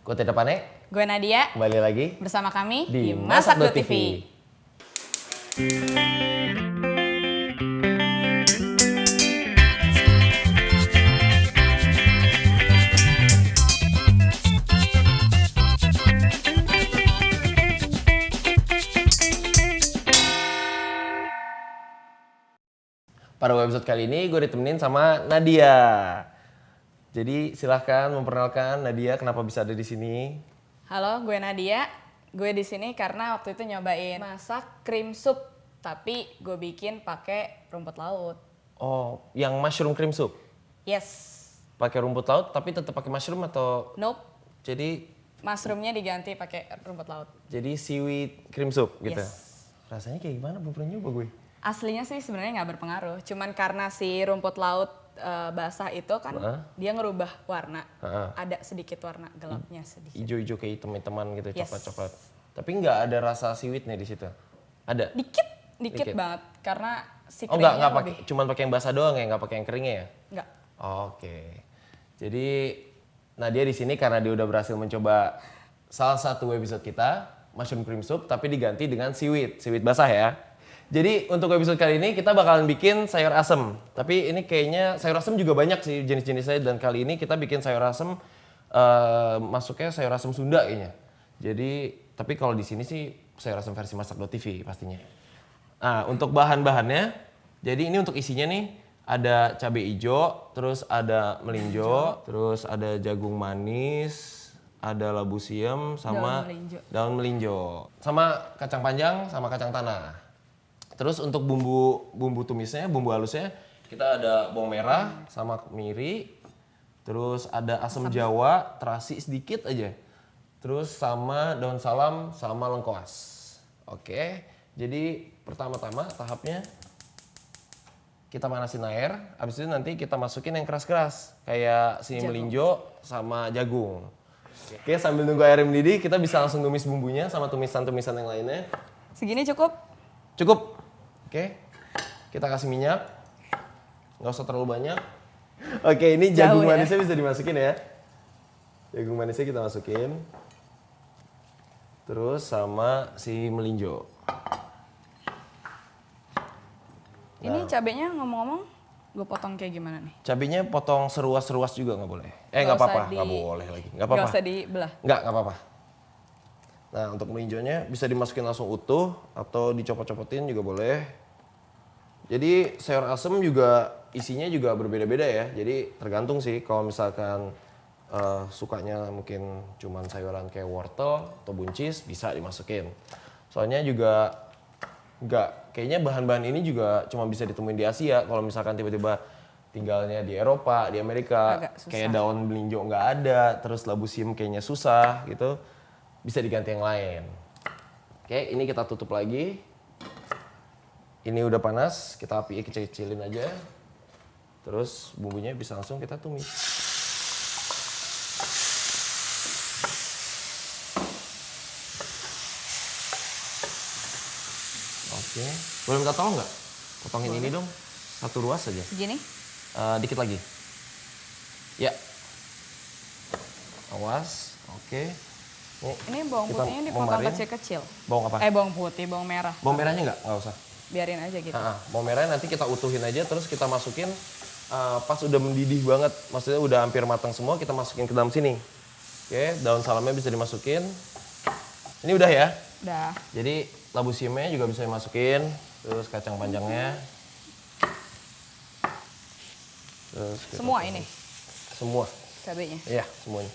Gue Tidak Panik, Gue Nadia, kembali lagi bersama kami di di Masak.tv. Pada episode kali ini gue ditemenin sama Nadia. Jadi silahkan memperkenalkan Nadia kenapa bisa ada di sini. Halo, gue Nadia. Gue di sini karena waktu itu nyobain masak cream soup, tapi gue bikin pakai rumput laut. Oh, yang mushroom cream soup. Yes. Pakai rumput laut tapi tetap pakai mushroom atau Nope. jadi Mushroomnya diganti pakai rumput laut. seaweed cream soup gitu. Yes. Rasanya kayak gimana? Belum pernah nyoba gue. Aslinya sih sebenarnya nggak berpengaruh, cuman karena si rumput laut basah itu kan dia ngerubah warna. Ada sedikit warna gelapnya sedikit. Ijo-ijo kayak hitam-hitaman gitu, Yes. coklat-coklat. Tapi nggak ada rasa seaweednya di situ. Ada? Dikit banget karena si Oh creamnya nggak pakai, lebih. cuman pakai yang basah doang ya, nggak pakai yang keringnya ya? Nggak. Oke. Jadi Nadia di sini karena dia udah berhasil mencoba salah satu episode kita, mushroom cream soup, tapi diganti dengan seaweed basah ya. Jadi untuk episode kali ini kita bakalan bikin sayur asem. Tapi ini kayaknya sayur asem juga banyak sih jenis-jenisnya, dan kali ini kita bikin sayur asem masuknya sayur asem Sunda kayaknya. Jadi tapi kalau di sini sih sayur asem versi Masak.tv pastinya. Nah, untuk bahan-bahannya, jadi ini untuk isinya nih, ada cabai hijau, terus ada melinjo, terus ada jagung manis, ada labu siam, sama daun melinjo, sama kacang panjang, sama kacang tanah. Terus untuk bumbu tumisnya, bumbu halusnya, kita ada bawang merah sama kemiri, terus ada asam jawa, terasi sedikit aja, terus sama daun salam sama lengkuas. Oke, jadi pertama-tama tahapnya kita panasin air, habis itu nanti kita masukin yang keras-keras kayak si melinjo sama jagung. Oke, sambil nunggu air mendidih kita bisa langsung tumis bumbunya sama tumisan-tumisan yang lainnya. Segini cukup? Cukup. Oke, kita kasih minyak, nggak usah terlalu banyak. Oke, ini jagung manisnya bisa dimasukin ya. Jagung manisnya kita masukin. Terus sama si melinjo. Ini cabenya ngomong-ngomong, gue potong kayak gimana nih? Cabenya potong seruas-seruas juga nggak boleh. Nggak apa-apa, nggak boleh lagi. Nggak apa-apa. Nggak usah dibelah? Nggak apa-apa. Nah, untuk melinjonya bisa dimasukin langsung utuh atau dicopot-copotin juga boleh. Jadi sayur asem juga isinya juga berbeda-beda ya. Jadi tergantung sih, kalau misalkan sukanya mungkin cuman sayuran kayak wortel atau buncis bisa dimasukin. Soalnya juga kayaknya bahan-bahan ini juga cuma bisa ditemuin di Asia. Kalau misalkan tiba-tiba tinggalnya di Eropa, di Amerika, kayak daun melinjo nggak ada, terus labu siam kayaknya susah gitu, bisa diganti yang lain. Oke, ini kita tutup lagi. Ini udah panas, kita api kecil-kecilin aja. Terus bumbunya bisa langsung kita tumis. Oke, boleh minta tolong nggak? Potongin ini dong, satu ruas aja. Segini? Dikit lagi. Ya. Awas, oke. Ini bawang putihnya dipotong kecil-kecil. Bawang apa? Bawang putih, bawang merah. Bawang merahnya nggak usah. Biarin aja gitu. Bawang merahnya nanti kita utuhin aja, terus kita masukin pas udah mendidih banget, maksudnya udah hampir matang semua, kita masukin ke dalam sini. Oke, daun salamnya bisa dimasukin. Ini udah ya? Udah. Jadi labu siamnya juga bisa dimasukin, terus kacang panjangnya. Terus Semua ini? Semua. Cabenya? Iya, semuanya.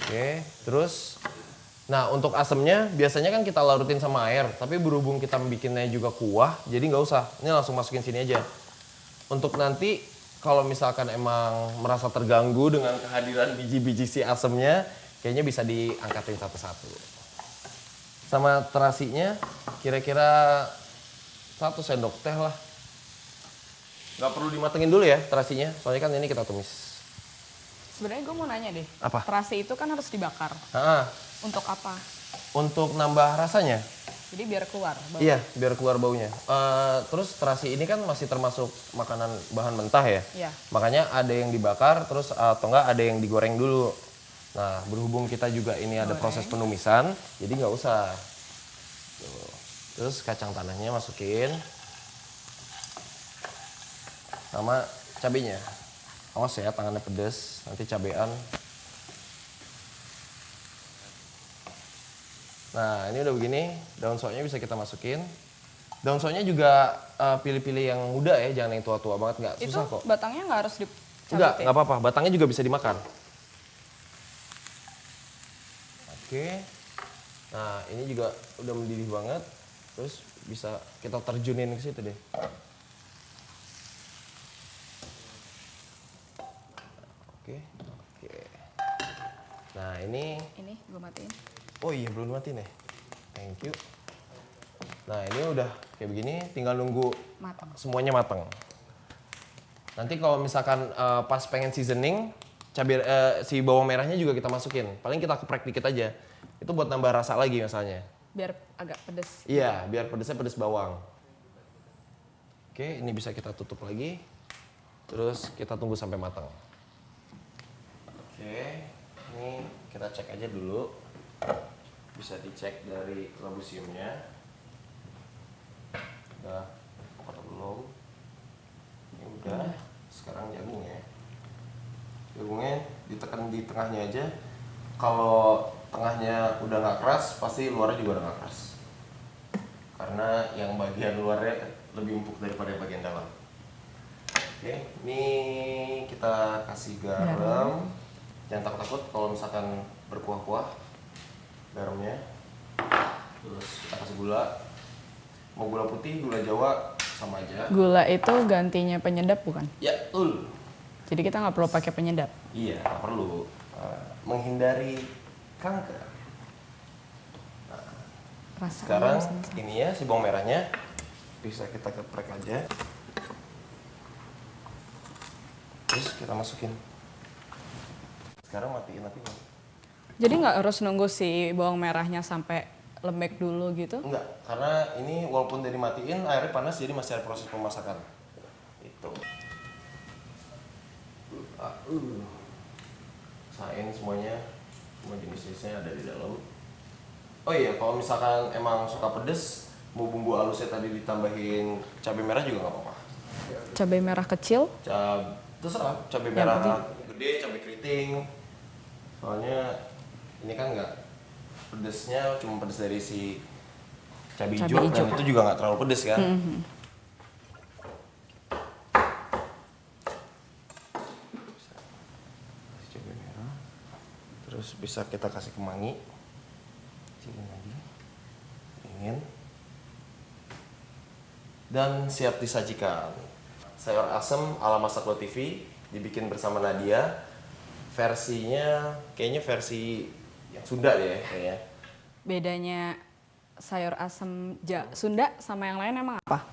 Oke, terus nah untuk asemnya biasanya kan kita larutin sama air, tapi berhubung kita bikinnya juga kuah, jadi nggak usah. Ini langsung masukin sini aja. Untuk nanti kalau misalkan emang merasa terganggu dengan kehadiran biji-biji si asemnya, kayaknya bisa diangkatin satu-satu. Sama terasinya kira-kira 1 sendok teh lah. Nggak perlu dimatengin dulu ya terasinya, soalnya kan ini kita tumis. Sebenarnya gue mau nanya deh. Apa? Terasi itu kan harus dibakar. Untuk apa? Untuk nambah rasanya. Jadi biar keluar bau. Iya, biar keluar baunya. Terus terasi ini kan masih termasuk makanan bahan mentah ya. Iya. Makanya ada yang dibakar, terus atau enggak ada yang digoreng dulu. Nah, berhubung kita juga ini ada proses penumisan, jadi nggak usah. Tuh. Terus kacang tanahnya masukin. Sama cabenya. Awas ya, tangannya pedes, nanti cabean. Nah, ini udah begini, daun soknya bisa kita masukin. Daun soknya juga pilih-pilih yang muda ya, jangan yang tua-tua banget, nggak susah kok. Itu batangnya nggak harus dicabut Enggak, ya? nggak apa-apa, batangnya juga bisa dimakan. Oke, nah ini juga udah mendidih banget, terus bisa kita terjunin ke situ deh. Oke, oke. Nah ini, Gue matiin. oh iya belum mati nih, thank you. Nah ini udah kayak begini, tinggal nunggu Matang. semuanya matang. Nanti kalau misalkan pas pengen seasoning, cabai si bawang merahnya juga kita masukin. Paling kita keprek dikit aja. Itu buat nambah rasa lagi misalnya. Biar agak pedes. Iya, biar pedesnya pedes bawang. Oke, ini bisa kita tutup lagi. Terus kita tunggu sampai matang. Oke, ini kita cek aja dulu. Bisa dicek dari labusiumnya. Udah atau belum? Ini udah. Sekarang jagung ya. Jagungnya ditekan di tengahnya aja. Kalau tengahnya udah nggak keras, pasti luarnya juga udah nggak keras. Karena yang bagian luarnya lebih empuk daripada bagian dalam. Oke, ini kita kasih garam. Jangan takut-takut kalau misalkan berkuah-kuah garamnya. Terus kita kasih gula. Mau gula putih, gula Jawa sama aja. Gula itu gantinya penyedap bukan? Ya, betul. Jadi kita nggak perlu pakai penyedap. Iya, nggak perlu. Menghindari kanker. Rasa Sekarang ini ya si bawang merahnya bisa kita geprek aja. Terus kita masukin. Sekarang matiin api. Jadi nggak harus nunggu si bawang merahnya sampai lembek dulu gitu? Enggak, karena ini walaupun udah dimatiin airnya panas jadi masih ada proses pemasakan. Itu. Sain semuanya, semua jenis-jenisnya ada di dalam. Oh iya, kalau misalkan emang suka pedes, mau bumbu halusnya tadi ditambahin cabai merah juga nggak apa-apa. Cabai merah kecil? Terserah, cabai Yang merah gede, cabai keriting. Soalnya ini kan nggak pedesnya, cuma pedes dari si cabai hijau dan itu juga nggak terlalu pedes kan. Cabai merah. Terus bisa kita kasih kemangi. Cikin lagi. Dingin. Dan siap disajikan. Sayur asem ala Masak Lo TV dibikin bersama Nadia. Versinya kayaknya versi yang Sunda deh kayaknya. Bedanya sayur asem Sunda sama yang lain emang apa?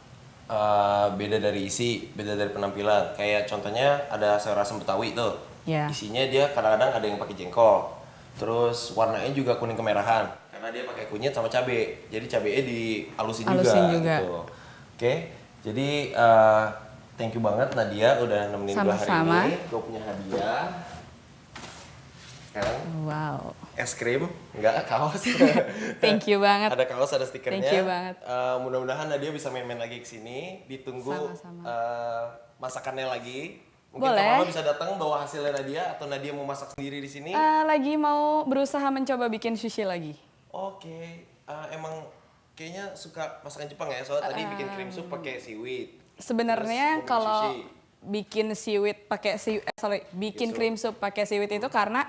Beda dari isi, beda dari penampilan. Kayak contohnya ada sayur asem Betawi tuh. Yeah. Isinya dia kadang-kadang ada yang pakai jengkol. Terus warnanya juga kuning kemerahan. Karena dia pakai kunyit sama cabai. Jadi cabainya dihalusin juga. Gitu. Oke, jadi thank you banget Nadia udah nemenin gue hari ini. Gue punya hadiah. Sekarang wow. Es krim, enggak kaos. Thank you banget. Ada kaos, ada stikernya. Thank you banget. Mudah-mudahan Nadia bisa main-main lagi ke sini. Ditunggu masakannya lagi. Mungkin kamu bisa datang bawa hasilnya Nadia atau Nadia mau masak sendiri di sini. Lagi mau berusaha mencoba bikin sushi lagi. Oke. Emang kayaknya suka masakan Jepang ya. Soalnya tadi bikin cream soup pakai seaweed. Sebenarnya kalau bikin seaweed pakai bikin cream soup pakai seaweed itu karena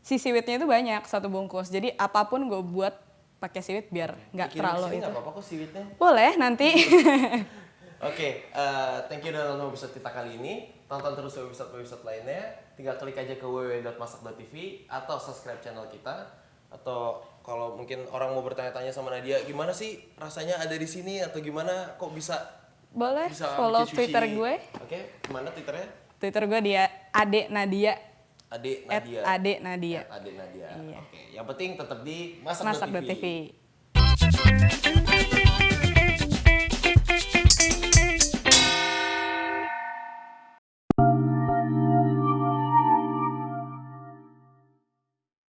si seaweednya itu banyak satu bungkus. Jadi apapun gue buat pakai seaweed biar nggak terlalu itu. Nggak apa-apa kok seaweednya. Boleh nanti. Oke, thank you udah nonton episode kita kali ini. Tonton terus episode lainnya. Tinggal klik aja ke www.masak.tv atau subscribe channel kita. Atau kalau mungkin orang mau bertanya-tanya sama Nadia, gimana sih rasanya ada di sini atau gimana kok bisa follow Twitter gue. Oke, gimana Twitternya? Twitter gue dia Ade Nadia. Ade Nadia. Ade Nadia. Ade Nadia. Iya. Oke, yang penting tetap di Masak.tv.